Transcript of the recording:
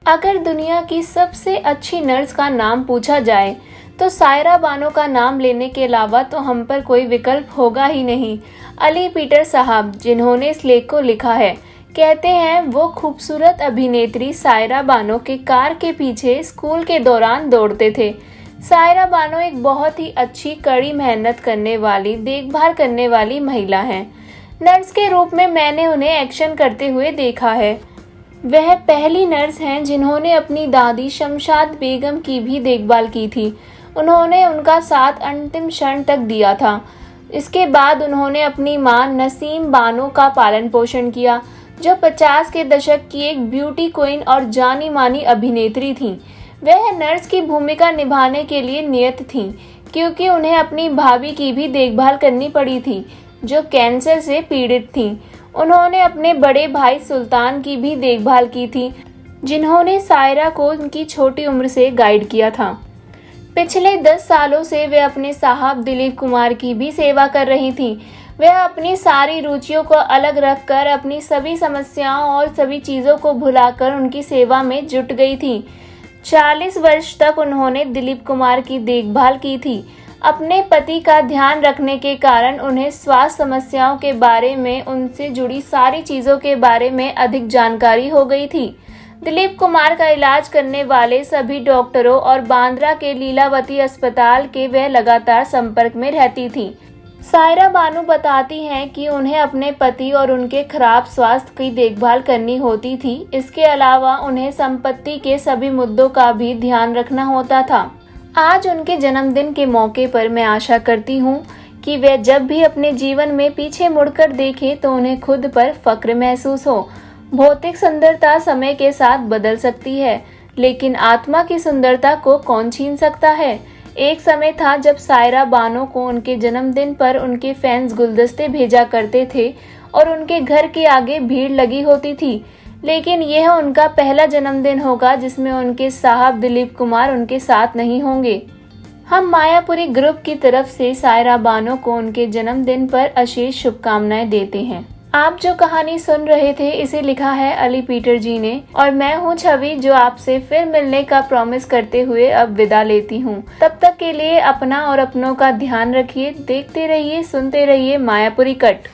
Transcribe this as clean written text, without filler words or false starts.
अगर दुनिया की सबसे अच्छी नर्स का नाम पूछा जाए तो सायरा बानो का नाम लेने के अलावा तो हम पर कोई विकल्प होगा ही नहीं। अली पीटर साहब, जिन्होंने इस लेख को लिखा है, कहते हैं वो खूबसूरत अभिनेत्री सायरा बानो के कार के पीछे स्कूल के दौरान दौड़ते थे। सायरा बानो एक बहुत ही अच्छी, कड़ी मेहनत करने वाली, देखभाल करने वाली महिला हैं। नर्स के रूप में मैंने उन्हें एक्शन करते हुए देखा है। वह पहली नर्स हैं जिन्होंने अपनी दादी शमशाद बेगम की भी देखभाल की थी। उन्होंने उनका साथ अंतिम क्षण तक दिया था। इसके बाद उन्होंने अपनी मां नसीम बानो का पालन पोषण किया, जो 50 के दशक की एक ब्यूटी क्वीन और जानी मानी अभिनेत्री थीं। वह नर्स की भूमिका निभाने के लिए नियत थीं, क्योंकि उन्हें अपनी भाभी की भी देखभाल करनी पड़ी थी, जो कैंसर से पीड़ित थीं। उन्होंने अपने बड़े भाई सुल्तान की भी देखभाल की थी, जिन्होंने सायरा को उनकी छोटी उम्र से गाइड किया था। पिछले 10 सालों से वे अपने साहब दिलीप कुमार की भी सेवा कर रही थीं। वह अपनी सारी रुचियों को अलग रखकर, अपनी सभी समस्याओं और सभी चीज़ों को भुलाकर उनकी सेवा में जुट गई थी। 40 वर्ष तक उन्होंने दिलीप कुमार की देखभाल की थी। अपने पति का ध्यान रखने के कारण उन्हें स्वास्थ्य समस्याओं के बारे में, उनसे जुड़ी सारी चीज़ों के बारे में अधिक जानकारी हो गई थी। दिलीप कुमार का इलाज करने वाले सभी डॉक्टरों और बांद्रा के लीलावती अस्पताल के वह लगातार संपर्क में रहती थी। सायरा बानो बताती हैं कि उन्हें अपने पति और उनके खराब स्वास्थ्य की देखभाल करनी होती थी। इसके अलावा उन्हें संपत्ति के सभी मुद्दों का भी ध्यान रखना होता था। आज उनके जन्मदिन के मौके पर मैं आशा करती हूँ कि वे जब भी अपने जीवन में पीछे मुड़कर देखें तो उन्हें खुद पर फक्र महसूस हो। भौतिक सुंदरता समय के साथ बदल सकती है, लेकिन आत्मा की सुंदरता को कौन छीन सकता है। एक समय था जब सायरा बानो को उनके जन्मदिन पर उनके फैंस गुलदस्ते भेजा करते थे और उनके घर के आगे भीड़ लगी होती थी। लेकिन यह उनका पहला जन्मदिन होगा जिसमें उनके साहब दिलीप कुमार उनके साथ नहीं होंगे। हम मायापुरी ग्रुप की तरफ से सायरा बानो को उनके जन्मदिन पर अशेष शुभकामनाएं देते हैं। आप जो कहानी सुन रहे थे इसे लिखा है अली पीटर जी ने, और मैं हूँ छवि, जो आपसे फिर मिलने का प्रॉमिस करते हुए अब विदा लेती हूँ। तब तक के लिए अपना और अपनों का ध्यान रखिए। देखते रहिए, सुनते रहिए मायापुरी कट।